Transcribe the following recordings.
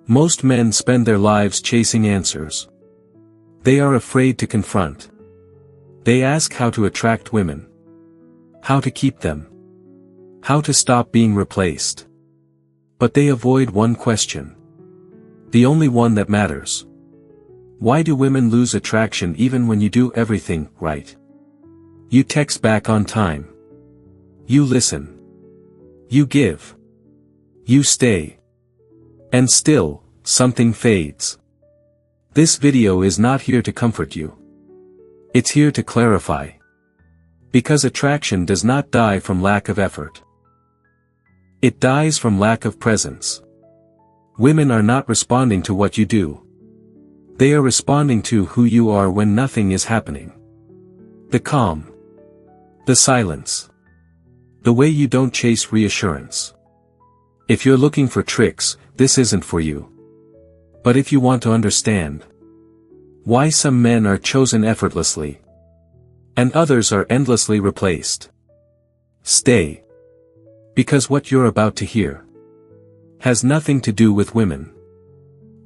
Most men spend their lives chasing answers. They are afraid to confront. They ask how to attract women. How to keep them. How to stop being replaced. But they avoid one question. The only one that matters. Why do women lose attraction even when you do everything right? You text back on time. You listen. You give. You stay. And still, something fades. This video is not here to comfort you. It's here to clarify. Because attraction does not die from lack of effort. It dies from lack of presence. Women are not responding to what you do. They are responding to who you are when nothing is happening. The calm. The silence. The way you don't chase reassurance. If you're looking for tricks, this isn't for you. But if you want to understand why some men are chosen effortlessly and others are endlessly replaced, stay. Because what you're about to hear has nothing to do with women.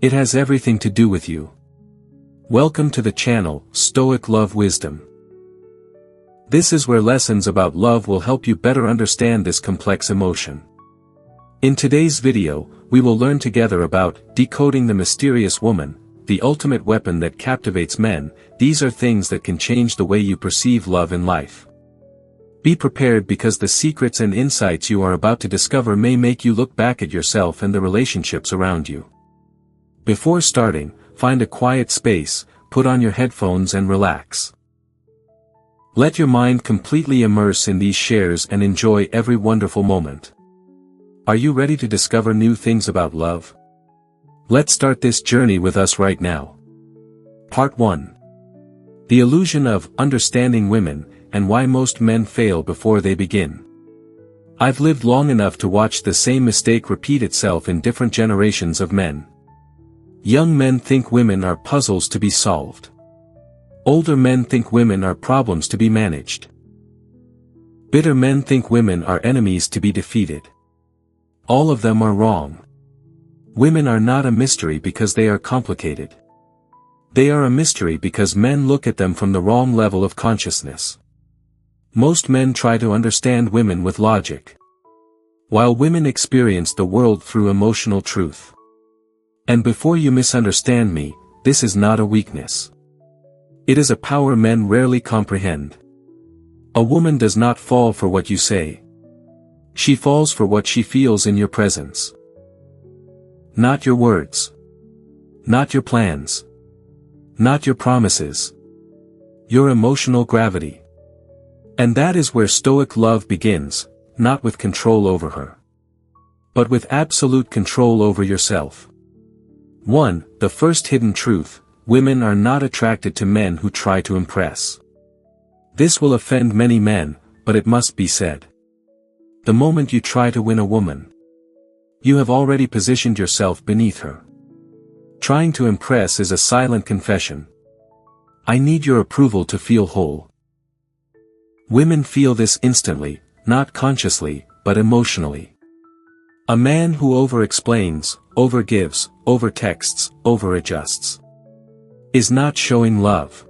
It has everything to do with you. Welcome to the channel, Stoic Love Wisdom. This is where lessons about love will help you better understand this complex emotion. In today's video, we will learn together about decoding the mysterious woman, the ultimate weapon that captivates men. These are things that can change the way you perceive love in life. Be prepared because the secrets and insights you are about to discover may make you look back at yourself and the relationships around you. Before starting, find a quiet space, put on your headphones and relax. Let your mind completely immerse in these shares and enjoy every wonderful moment. Are you ready to discover new things about love? Let's start this journey with us right now. Part 1. The illusion of understanding women, and why most men fail before they begin. I've lived long enough to watch the same mistake repeat itself in different generations of men. Young men think women are puzzles to be solved. Older men think women are problems to be managed. Bitter men think women are enemies to be defeated. All of them are wrong. Women are not a mystery because they are complicated. They are a mystery because men look at them from the wrong level of consciousness. Most men try to understand women with logic, while women experience the world through emotional truth. And before you misunderstand me, this is not a weakness. It is a power men rarely comprehend. A woman does not fall for what you say. She falls for what she feels in your presence. Not your words. Not your plans. Not your promises. Your emotional gravity. And that is where Stoic love begins, not with control over her, but with absolute control over yourself. 1. The first hidden truth: women are not attracted to men who try to impress. This will offend many men, but it must be said. The moment you try to win a woman, you have already positioned yourself beneath her. Trying to impress is a silent confession. I need your approval to feel whole. Women feel this instantly, not consciously, but emotionally. A man who over-explains, over-gives, over-texts, over-adjusts is not showing love.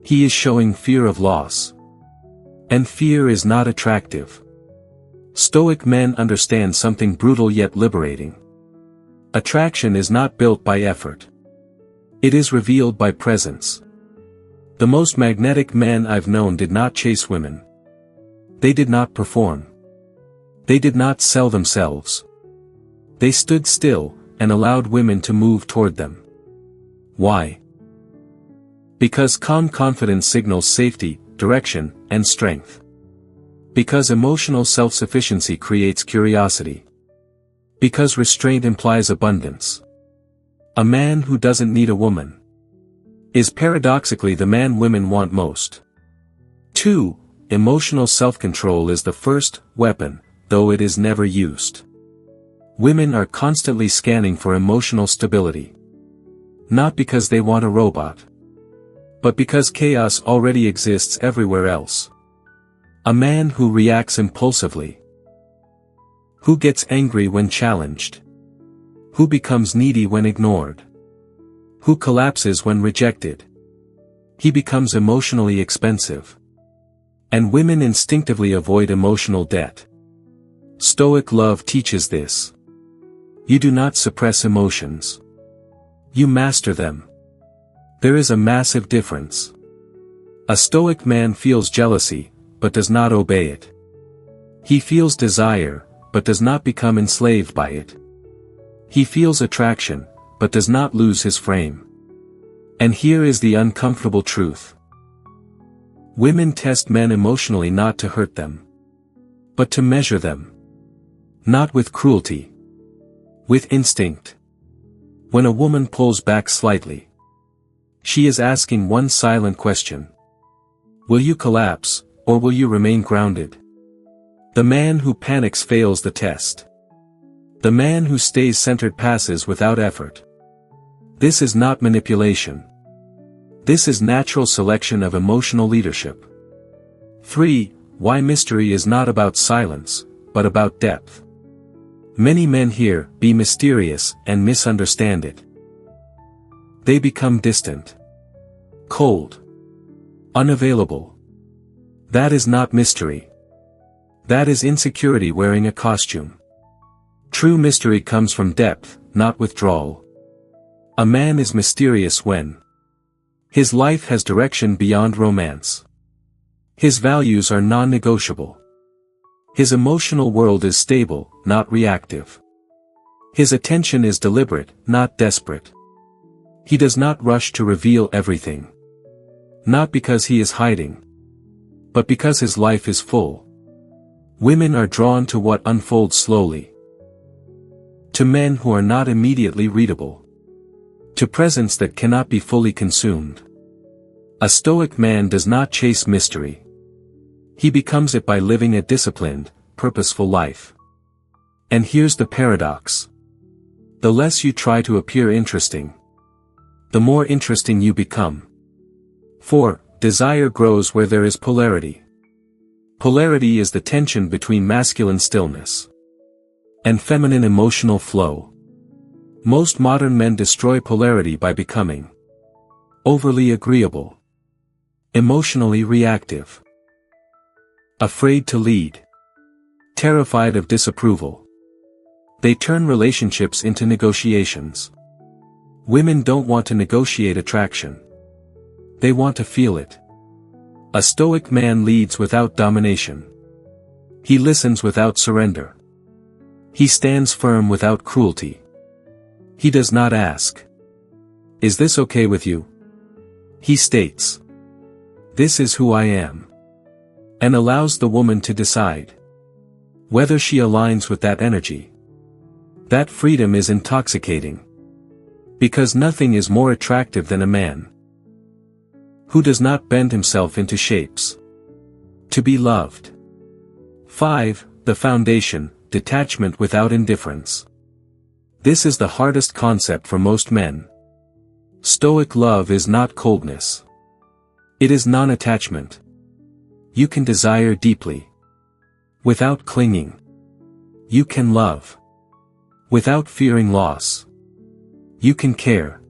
He is showing fear of loss. And fear is not attractive. Stoic men understand something brutal yet liberating. Attraction is not built by effort. It is revealed by presence. The most magnetic men I've known did not chase women. They did not perform. They did not sell themselves. They stood still, and allowed women to move toward them. Why? Because calm confidence signals safety, direction, and strength. Because emotional self-sufficiency creates curiosity. Because restraint implies abundance. A man who doesn't need a woman is paradoxically the man women want most. 2. Emotional self-control is the first weapon, though it is never used. Women are constantly scanning for emotional stability. Not because they want a robot, but because chaos already exists everywhere else. A man who reacts impulsively, who gets angry when challenged, Who becomes needy when ignored? Who collapses when rejected? He becomes emotionally expensive. And women instinctively avoid emotional debt. Stoic love teaches this. You do not suppress emotions. You master them. There is a massive difference. A Stoic man feels jealousy, but does not obey it. He feels desire, but does not become enslaved by it. He feels attraction, but does not lose his frame. And here is the uncomfortable truth. Women test men emotionally not to hurt them, but to measure them. Not with cruelty. With instinct. When a woman pulls back slightly, she is asking one silent question. Will you collapse, or will you remain grounded? The man who panics fails the test. The man who stays centered passes without effort. This is not manipulation. This is natural selection of emotional leadership. 3. Why mystery is not about silence, but about depth. Many men hear, "Be mysterious," and misunderstand it. They become distant. Cold. Unavailable. That is not mystery. That is insecurity wearing a costume. True mystery comes from depth, not withdrawal. A man is mysterious when his life has direction beyond romance. His values are non-negotiable. His emotional world is stable, not reactive. His attention is deliberate, not desperate. He does not rush to reveal everything. Not because he is hiding, but because his life is full. Women are drawn to what unfolds slowly. To men who are not immediately readable. To presence that cannot be fully consumed. A Stoic man does not chase mystery. He becomes it by living a disciplined, purposeful life. And here's the paradox. The less you try to appear interesting, the more interesting you become. 4. Desire grows where there is polarity. Polarity is the tension between masculine stillness and feminine emotional flow. Most modern men destroy polarity by becoming overly agreeable, emotionally reactive, afraid to lead, terrified of disapproval. They turn relationships into negotiations. Women don't want to negotiate attraction. They want to feel it. A Stoic man leads without domination. He listens without surrender. He stands firm without cruelty. He does not ask, "Is this okay with you?" He states, "This is who I am." And allows the woman to decide whether she aligns with that energy. That freedom is intoxicating. Because nothing is more attractive than a man who does not bend himself into shapes to be loved. 5. The foundation, detachment without indifference. This is the hardest concept for most men. Stoic love is not coldness. It is non-attachment. You can desire deeply without clinging. You can love without fearing loss. You can care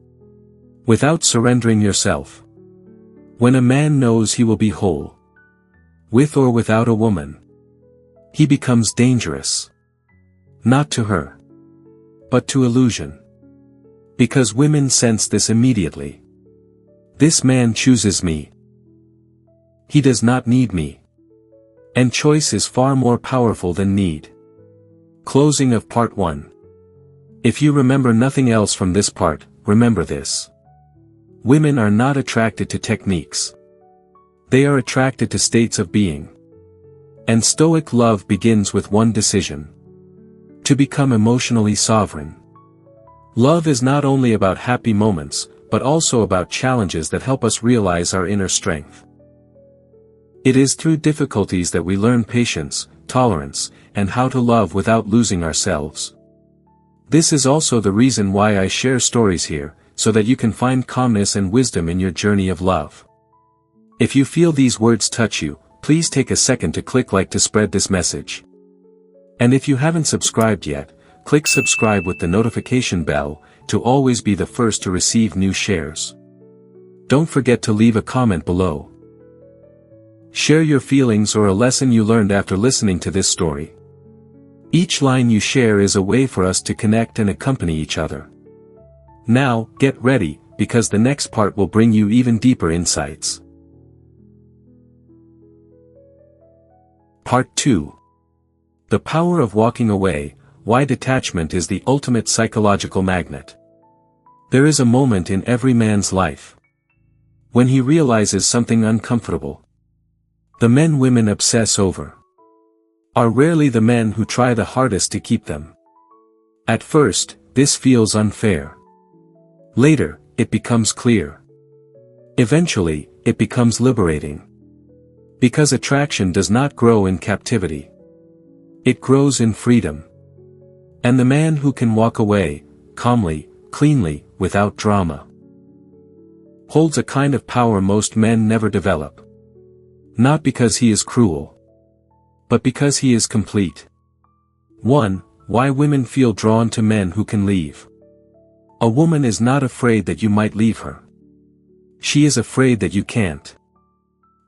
without surrendering yourself. When a man knows he will be whole, with or without a woman, he becomes dangerous. Not to her, but to illusion. Because women sense this immediately. This man chooses me. He does not need me. And choice is far more powerful than need. Closing of part 1. If you remember nothing else from this part, remember this. Women are not attracted to techniques. They are attracted to states of being. And Stoic love begins with one decision: to become emotionally sovereign. Love is not only about happy moments, but also about challenges that help us realize our inner strength. It is through difficulties that we learn patience, tolerance, and how to love without losing ourselves. This is also the reason why I share stories here, so that you can find calmness and wisdom in your journey of love. If you feel these words touch you, please take a second to click like to spread this message. And if you haven't subscribed yet, click subscribe with the notification bell to always be the first to receive new shares. Don't forget to leave a comment below. Share your feelings or a lesson you learned after listening to this story. Each line you share is a way for us to connect and accompany each other. Now, get ready, because the next part will bring you even deeper insights. Part 2. The Power of Walking Away, Why Detachment is the Ultimate Psychological Magnet. There is a moment in every man's life when he realizes something uncomfortable. The men women obsess over are rarely the men who try the hardest to keep them. At first, this feels unfair. Later, it becomes clear. Eventually, it becomes liberating. Because attraction does not grow in captivity. It grows in freedom. And the man who can walk away, calmly, cleanly, without drama, holds a kind of power most men never develop. Not because he is cruel, but because he is complete. 1. Why women feel drawn to men who can leave. A woman is not afraid that you might leave her. She is afraid that you can't.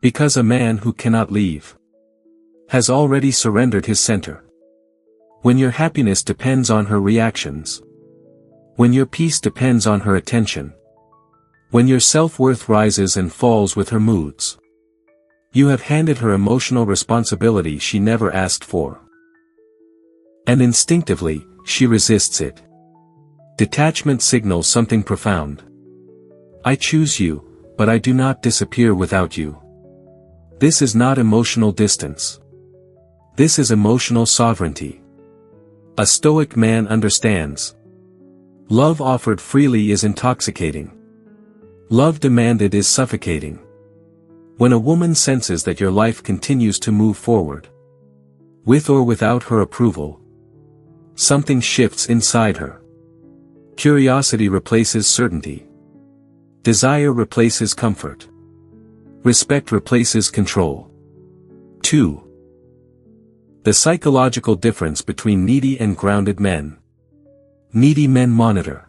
Because a man who cannot leave has already surrendered his center. When your happiness depends on her reactions. When your peace depends on her attention. When your self-worth rises and falls with her moods. You have handed her emotional responsibility she never asked for. And instinctively, she resists it. Detachment signals something profound. I choose you, but I do not disappear without you. This is not emotional distance. This is emotional sovereignty. A Stoic man understands. Love offered freely is intoxicating. Love demanded is suffocating. When a woman senses that your life continues to move forward, with or without her approval, something shifts inside her. Curiosity replaces certainty. Desire replaces comfort. Respect replaces control. 2. The psychological difference between needy and grounded men. Needy men monitor.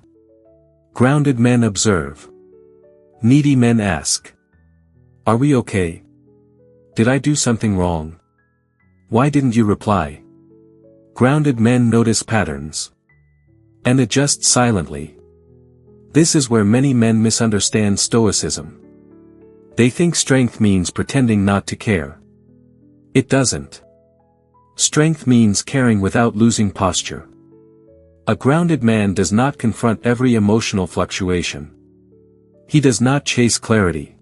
Grounded men observe. Needy men ask. Are we okay? Did I do something wrong? Why didn't you reply? Grounded men notice patterns and adjust silently. This is where many men misunderstand Stoicism. They think strength means pretending not to care. It doesn't. Strength means caring without losing posture. A grounded man does not confront every emotional fluctuation. He does not chase clarity.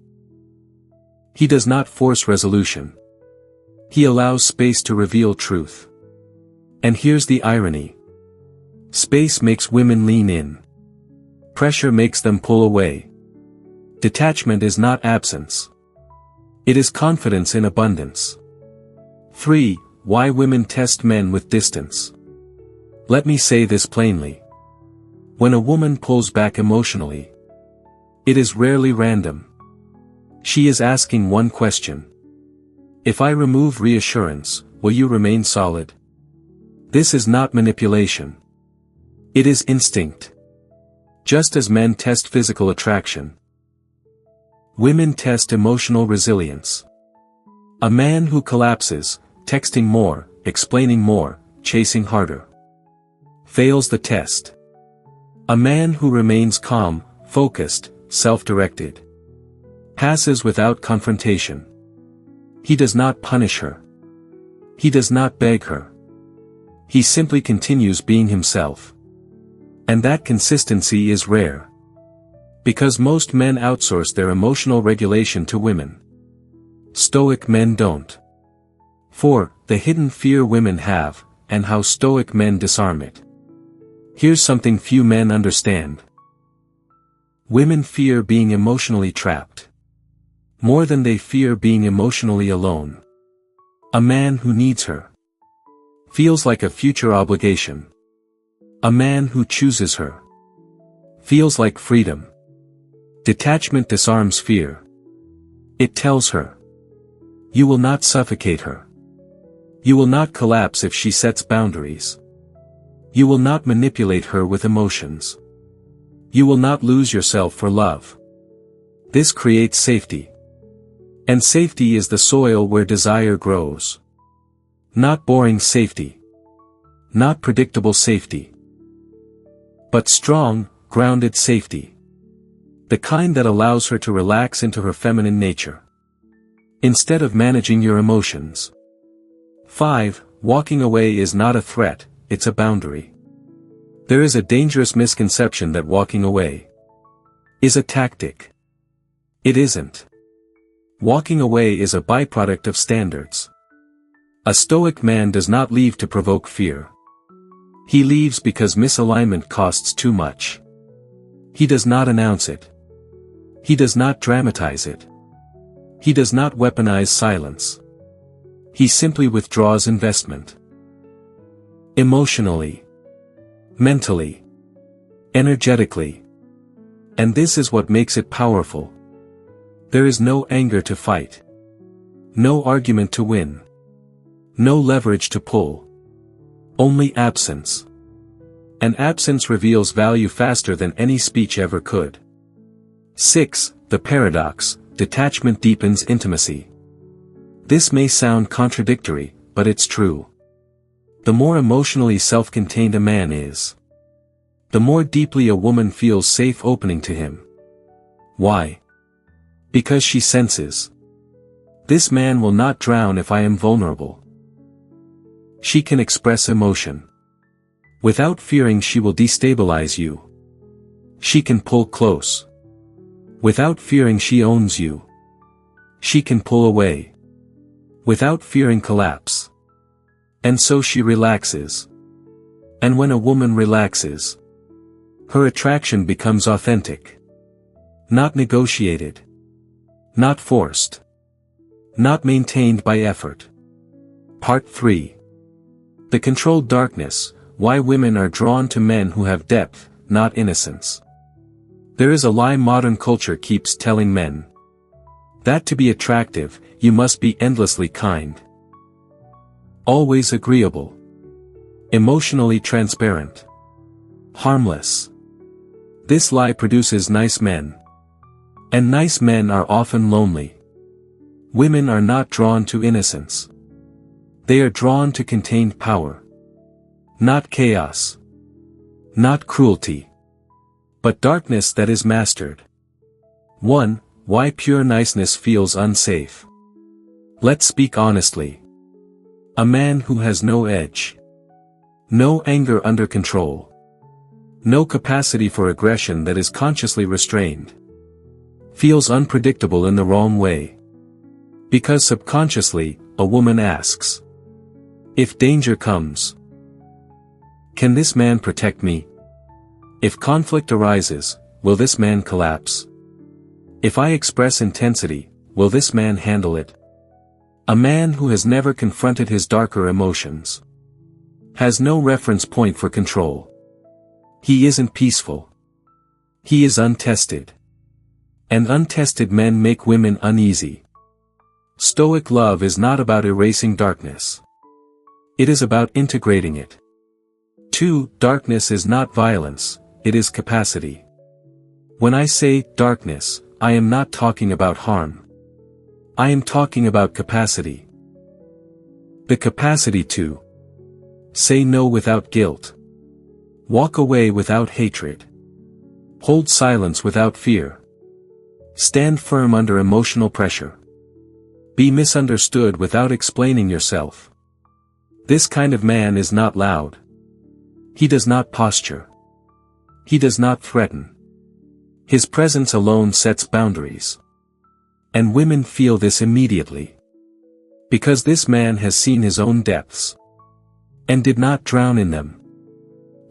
He does not force resolution. He allows space to reveal truth. And here's the irony. Space makes women lean in. Pressure makes them pull away. Detachment is not absence. It is confidence in abundance. 3. Why women test men with distance. Let me say this plainly. When a woman pulls back emotionally, it is rarely random. She is asking one question. If I remove reassurance, will you remain solid? This is not manipulation. It is instinct. Just as men test physical attraction, women test emotional resilience. A man who collapses, texting more, explaining more, chasing harder, fails the test. A man who remains calm, focused, self-directed, passes without confrontation. He does not punish her. He does not beg her. He simply continues being himself. And that consistency is rare. Because most men outsource their emotional regulation to women. Stoic men don't. 4. The hidden fear women have, and how Stoic men disarm it. Here's something few men understand. Women fear being emotionally trapped more than they fear being emotionally alone. A man who needs her feels like a future obligation. A man who chooses her feels like freedom. Detachment disarms fear. It tells her, you will not suffocate her. You will not collapse if she sets boundaries. You will not manipulate her with emotions. You will not lose yourself for love. This creates safety. And safety is the soil where desire grows. Not boring safety. Not predictable safety. But strong, grounded safety. The kind that allows her to relax into her feminine nature. Instead of managing your emotions. 5. Walking away is not a threat, it's a boundary. There is a dangerous misconception that walking away is a tactic. It isn't. Walking away is a byproduct of standards. A Stoic man does not leave to provoke fear. He leaves because misalignment costs too much. He does not announce it. He does not dramatize it. He does not weaponize silence. He simply withdraws investment. Emotionally. Mentally. Energetically. And this is what makes it powerful. There is no anger to fight. No argument to win. No leverage to pull. Only absence. And absence reveals value faster than any speech ever could. 6. The paradox, detachment deepens intimacy. This may sound contradictory, but it's true. The more emotionally self-contained a man is, the more deeply a woman feels safe opening to him. Why? Because she senses. This man will not drown if I am vulnerable. She can express emotion. Without fearing she will destabilize you. She can pull close. Without fearing she owns you. She can pull away. Without fearing collapse. And so she relaxes. And when a woman relaxes, her attraction becomes authentic. Not negotiated. Not forced. Not maintained by effort. Part 3. The controlled darkness, why women are drawn to men who have depth, not innocence. There is a lie modern culture keeps telling men. That to be attractive, you must be endlessly kind. Always agreeable. Emotionally transparent. Harmless. This lie produces nice men. And nice men are often lonely. Women are not drawn to innocence. They are drawn to contained power. Not chaos. Not cruelty. But darkness that is mastered. 1. Why pure niceness feels unsafe. Let's speak honestly. A man who has no edge. No anger under control. No capacity for aggression that is consciously restrained. Feels unpredictable in the wrong way. Because subconsciously, a woman asks. If danger comes, can this man protect me? If conflict arises, will this man collapse? If I express intensity, will this man handle it? A man who has never confronted his darker emotions has no reference point for control. He isn't peaceful. He is untested. And untested men make women uneasy. Stoic love is not about erasing darkness. It is about integrating it. 2. Darkness is not violence, it is capacity. When I say darkness, I am not talking about harm. I am talking about capacity. The capacity to say no without guilt. Walk away without hatred. Hold silence without fear. Stand firm under emotional pressure. Be misunderstood without explaining yourself. This kind of man is not loud. He does not posture. He does not threaten. His presence alone sets boundaries. And women feel this immediately. Because this man has seen his own depths. And did not drown in them.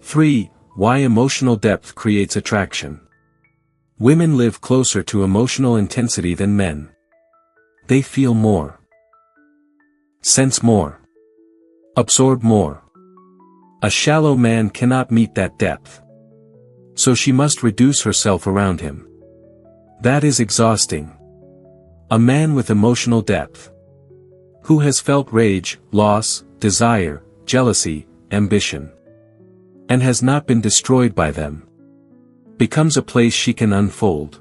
3. Why emotional depth creates attraction. Women live closer to emotional intensity than men. They feel more. Sense more. Absorb more. A shallow man cannot meet that depth. So she must reduce herself around him. That is exhausting. A man with emotional depth. Who has felt rage, loss, desire, jealousy, ambition. and has not been destroyed by them, becomes a place she can unfold.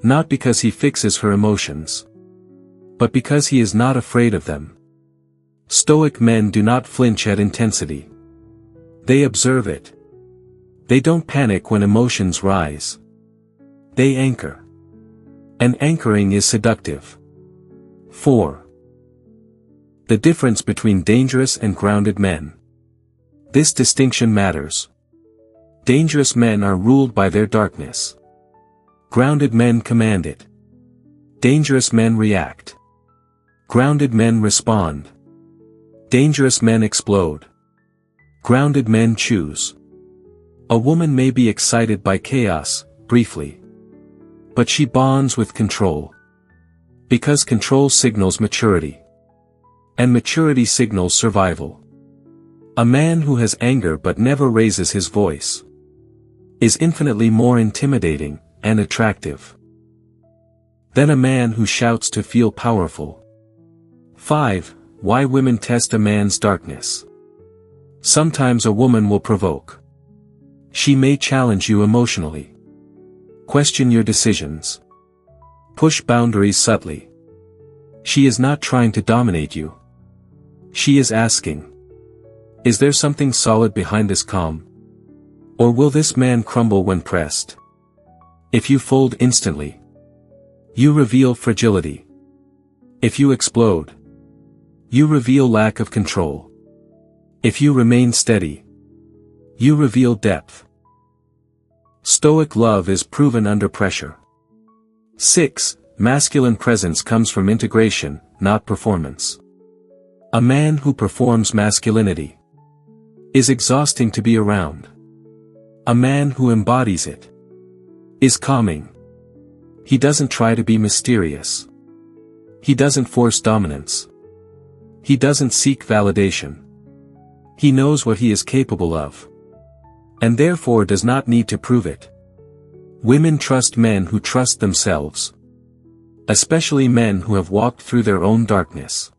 Not because he fixes her emotions, but because he is not afraid of them. Stoic men do not flinch at intensity. They observe it. They don't panic when emotions rise. They anchor. And anchoring is seductive. 4. The difference between dangerous and grounded men. This distinction matters. Dangerous men are ruled by their darkness. Grounded men command it. Dangerous men react. Grounded men respond. Dangerous men explode. Grounded men choose. A woman may be excited by chaos, briefly. But she bonds with control. Because control signals maturity. And maturity signals survival. A man who has anger but never raises his voice is infinitely more intimidating and attractive than a man who shouts to feel powerful. 5. Why women test a man's darkness. Sometimes a woman will provoke. She may challenge you emotionally. Question your decisions. Push boundaries subtly. She is not trying to dominate you. She is asking, is there something solid behind this calm? Or will this man crumble when pressed? If you fold instantly, you reveal fragility. If you explode, you reveal lack of control. If you remain steady, you reveal depth. Stoic love is proven under pressure. 6. Masculine presence comes from integration, not performance. A man who performs masculinity is exhausting to be around. A man who embodies it is calming. He doesn't try to be mysterious. He doesn't force dominance. He doesn't seek validation. He knows what he is capable of, and therefore does not need to prove it. Women trust men who trust themselves, especially men who have walked through their own darkness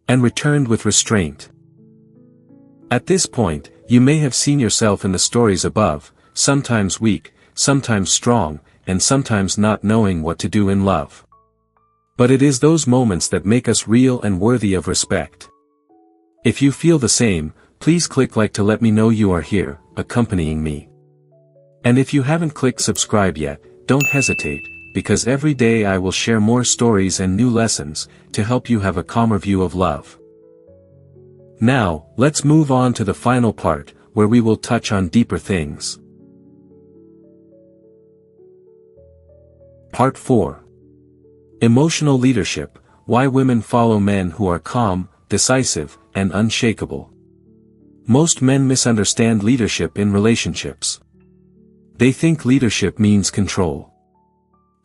and returned with restraint. At this point, you may have seen yourself in the stories above, sometimes weak, sometimes strong, and sometimes not knowing what to do in love. But it is those moments that make us real and worthy of respect. If you feel the same, please click like to let me know you are here, accompanying me. And if you haven't clicked subscribe yet, don't hesitate, because every day I will share more stories and new lessons, to help you have a calmer view of love. Now, let's move on to the final part, where we will touch on deeper things. Part 4. Emotional leadership, why women follow men who are calm, decisive, and unshakable. Most men misunderstand leadership in relationships. They think leadership means control.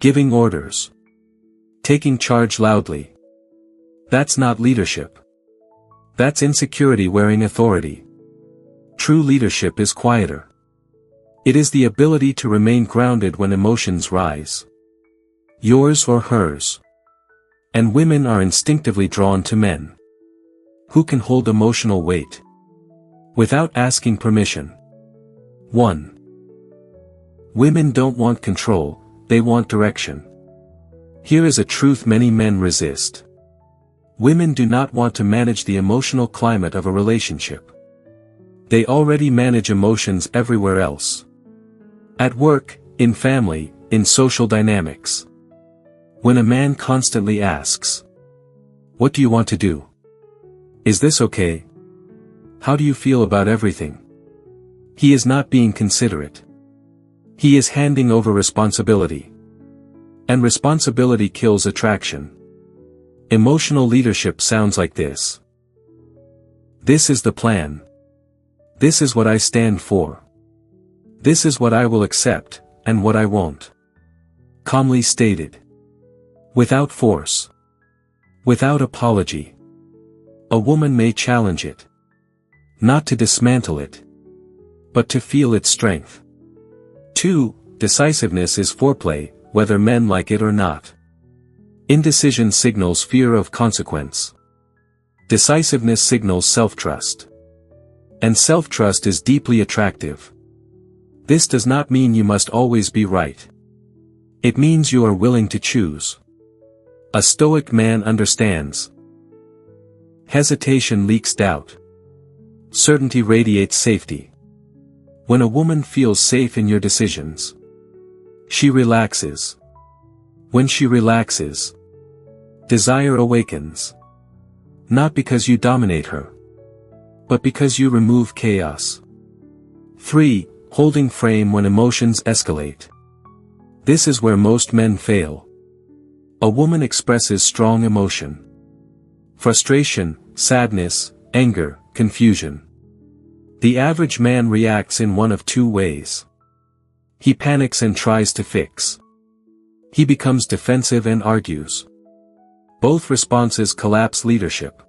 Giving orders. Taking charge loudly. That's not leadership. That's insecurity wearing authority. True leadership is quieter. It is the ability to remain grounded when emotions rise. Yours or hers. And women are instinctively drawn to men who can hold emotional weight without asking permission. 1. Women don't want control, they want direction. Here is a truth many men resist. Women do not want to manage the emotional climate of a relationship. They already manage emotions everywhere else. At work, in family, in social dynamics. When a man constantly asks, "What do you want to do? Is this okay? How do you feel about everything?" he is not being considerate. He is handing over responsibility. And responsibility kills attraction. Emotional leadership sounds like this. This is the plan. This is what I stand for. This is what I will accept, and what I won't. Calmly stated. Without force. Without apology. A woman may challenge it. Not to dismantle it, but to feel its strength. 2. Decisiveness is foreplay, whether men like it or not. Indecision signals fear of consequence. Decisiveness signals self-trust. And self-trust is deeply attractive. This does not mean you must always be right. It means you are willing to choose. A Stoic man understands. Hesitation leaks doubt. Certainty radiates safety. When a woman feels safe in your decisions, she relaxes. When she relaxes, desire awakens. Not because you dominate her, but because you remove chaos. 3. Holding frame when emotions escalate. This is where most men fail. A woman expresses strong emotion. Frustration, sadness, anger, confusion. The average man reacts in one of two ways. He panics and tries to fix. He becomes defensive and argues. Both responses collapse leadership.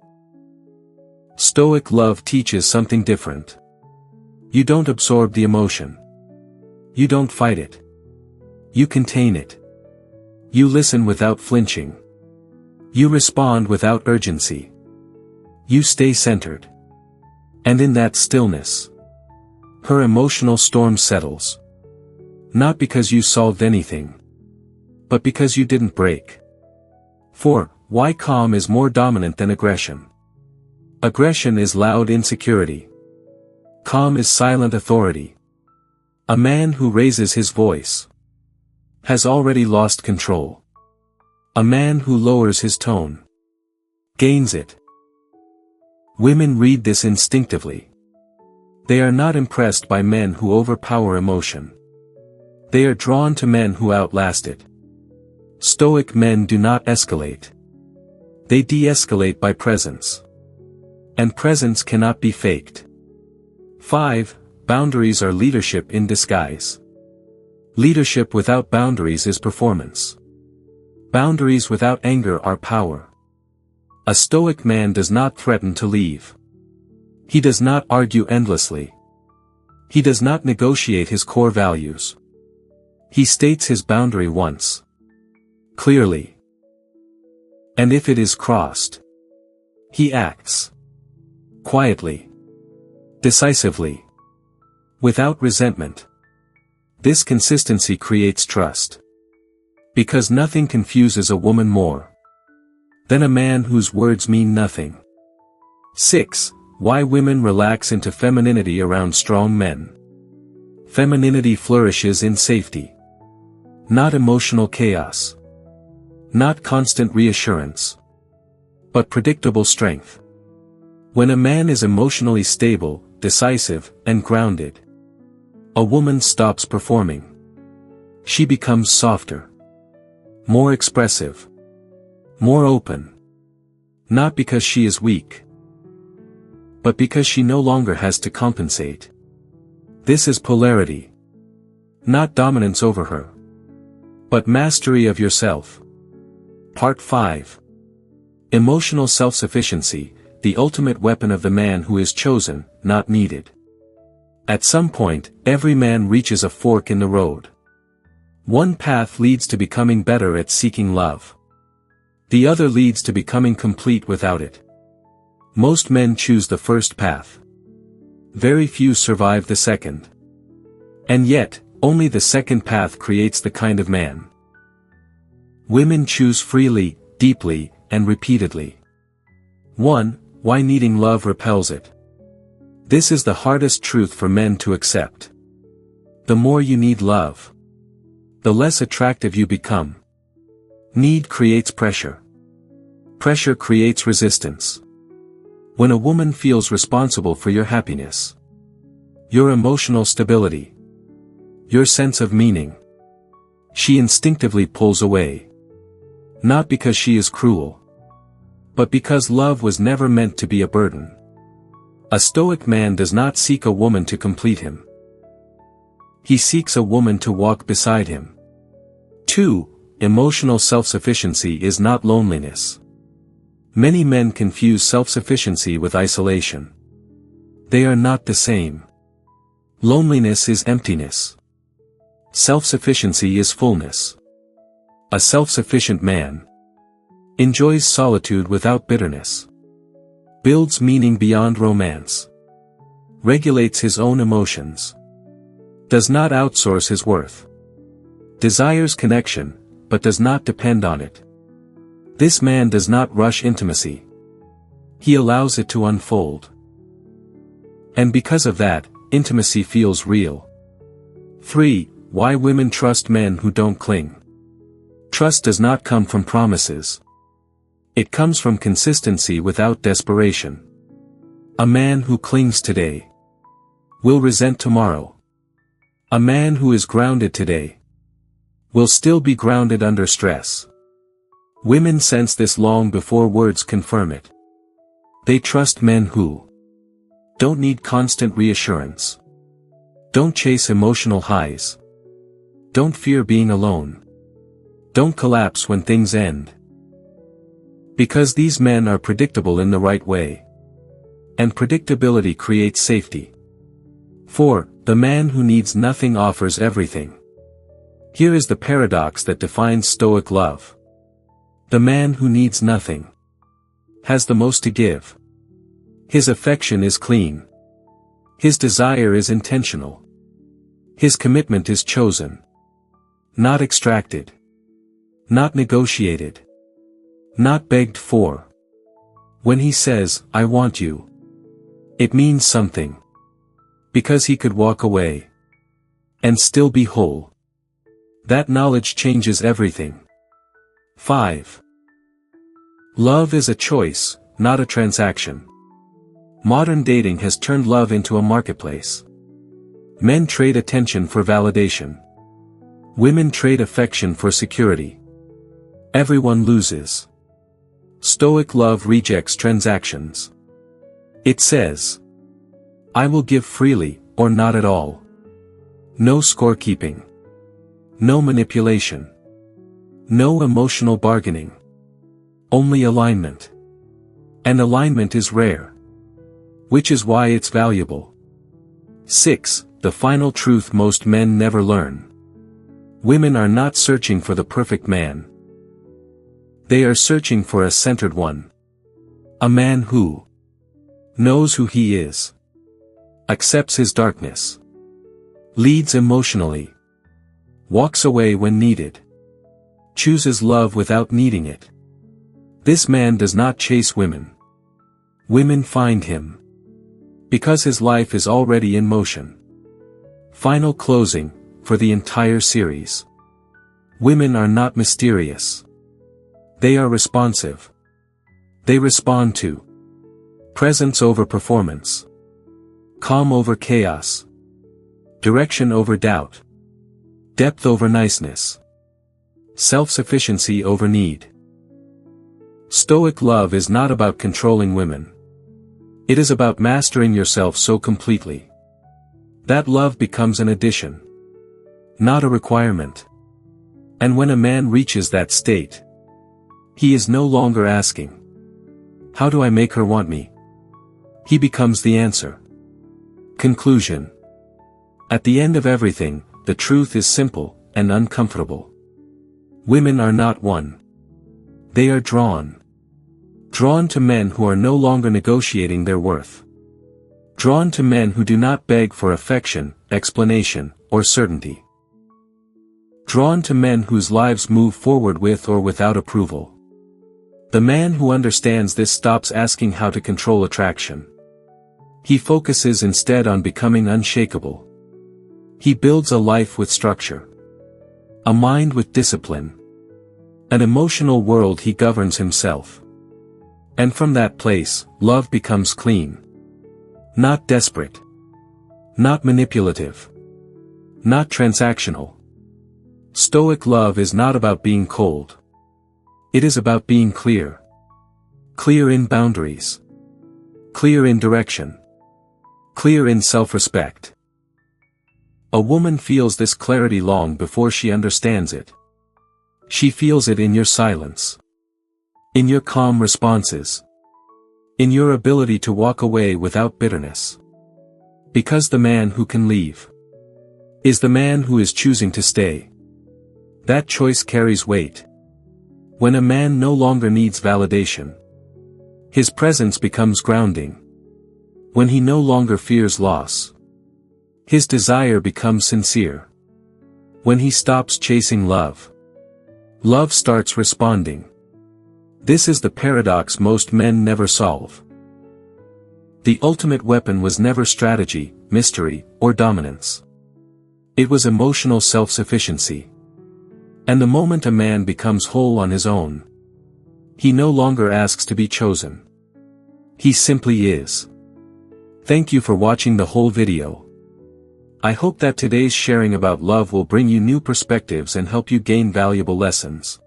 Stoic love teaches something different. You don't absorb the emotion. You don't fight it. You contain it. You listen without flinching. You respond without urgency. You stay centered. And in that stillness, her emotional storm settles. Not because you solved anything, but because you didn't break. 4. Why calm is more dominant than aggression. Aggression is loud insecurity. Calm is silent authority. A man who raises his voice has already lost control. A man who lowers his tone gains it. Women read this instinctively. They are not impressed by men who overpower emotion. They are drawn to men who outlast it. Stoic men do not escalate. They de-escalate by presence. And presence cannot be faked. 5. Boundaries are leadership in disguise. Leadership without boundaries is performance. Boundaries without anger are power. A Stoic man does not threaten to leave. He does not argue endlessly. He does not negotiate his core values. He states his boundary once. Clearly. And if it is crossed, he acts. Quietly. Decisively. Without resentment. This consistency creates trust. Because nothing confuses a woman more than a man whose words mean nothing. 6. Why women relax into femininity around strong men. Femininity flourishes in safety. Not emotional chaos. Not constant reassurance. But predictable strength. When a man is emotionally stable, decisive, and grounded, a woman stops performing. She becomes softer. More expressive. More open. Not because she is weak, but because she no longer has to compensate. This is polarity. Not dominance over her, but mastery of yourself. Part 5. Emotional self-sufficiency, the ultimate weapon of the man who is chosen, not needed. At some point, every man reaches a fork in the road. One path leads to becoming better at seeking love. The other leads to becoming complete without it. Most men choose the first path. Very few survive the second. And yet, only the second path creates the kind of man. Women choose freely, deeply, and repeatedly. 1. Why needing love repels it. This is the hardest truth for men to accept. The more you need love, the less attractive you become. Need creates pressure. Pressure creates resistance. When a woman feels responsible for your happiness, your emotional stability, your sense of meaning, she instinctively pulls away. Not because she is cruel, but because love was never meant to be a burden. A Stoic man does not seek a woman to complete him. He seeks a woman to walk beside him. 2. Emotional self-sufficiency is not loneliness. Many men confuse self-sufficiency with isolation. They are not the same. Loneliness is emptiness. Self-sufficiency is fullness. A self-sufficient man enjoys solitude without bitterness. Builds meaning beyond romance. regulates his own emotions, does not outsource his worth, desires connection, but does not depend on it. This man does not rush intimacy. He allows it to unfold. And because of that, intimacy feels real. 3. Why women trust men who don't cling. Trust does not come from promises. It comes from consistency without desperation. A man who clings today will resent tomorrow. A man who is grounded today will still be grounded under stress. Women sense this long before words confirm it. They trust men who don't need constant reassurance, don't chase emotional highs, don't fear being alone, don't collapse when things end. Because these men are predictable in the right way. And predictability creates safety. 4. The man who needs nothing offers everything. Here is the paradox that defines Stoic love. The man who needs nothing has the most to give. His affection is clean. His desire is intentional. His commitment is chosen. Not extracted. Not negotiated. Not begged for. When he says, "I want you," it means something. Because he could walk away and still be whole. That knowledge changes everything. 5. Love is a choice, not a transaction. Modern dating has turned love into a marketplace. Men trade attention for validation. Women trade affection for security. Everyone loses. Stoic love rejects transactions. It says, "I will give freely, or not at all." No scorekeeping. No manipulation. No emotional bargaining. Only alignment. And alignment is rare. Which is why it's valuable. 6. The final truth most men never learn. Women are not searching for the perfect man. They are searching for a centered one. A man who knows who he is, accepts his darkness, leads emotionally, walks away when needed, chooses love without needing it. This man does not chase women. Women find him. Because his life is already in motion. Final closing, for the entire series. Women are not mysterious. They are responsive. They respond to presence over performance, calm over chaos, direction over doubt, depth over niceness, self-sufficiency over need. Stoic love is not about controlling women. It is about mastering yourself so completely that love becomes an addition, not a requirement. And when a man reaches that state, he is no longer asking, "How do I make her want me?" He becomes the answer. Conclusion. At the end of everything, the truth is simple and uncomfortable. Women are not won. They are drawn. Drawn to men who are no longer negotiating their worth. Drawn to men who do not beg for affection, explanation, or certainty. Drawn to men whose lives move forward with or without approval. The man who understands this stops asking how to control attraction. He focuses instead on becoming unshakable. He builds a life with structure. A mind with discipline. An emotional world he governs himself. And from that place, love becomes clean. Not desperate. Not manipulative. Not transactional. Stoic love is not about being cold. It is about being clear. Clear in boundaries. Clear in direction. Clear in self-respect. A woman feels this clarity long before she understands it. She feels it in your silence. In your calm responses. In your ability to walk away without bitterness. Because the man who can leave is the man who is choosing to stay. That choice carries weight. When a man no longer needs validation, his presence becomes grounding. When he no longer fears loss. His desire becomes sincere. When he stops chasing love. Love starts responding. This is the paradox most men never solve. The ultimate weapon was never strategy, mystery, or dominance. It was emotional self-sufficiency. And the moment a man becomes whole on his own, he no longer asks to be chosen. He simply is. Thank you for watching the whole video. I hope that today's sharing about love will bring you new perspectives and help you gain valuable lessons.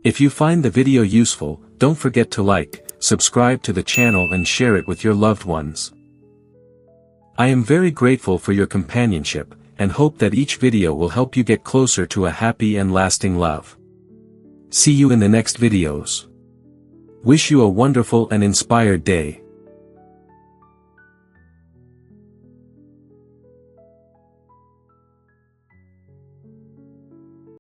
If you find the video useful, don't forget to like, subscribe to the channel and share it with your loved ones. I am very grateful for your companionship, and hope that each video will help you get closer to a happy and lasting love. See you in the next videos. Wish you a wonderful and inspired day.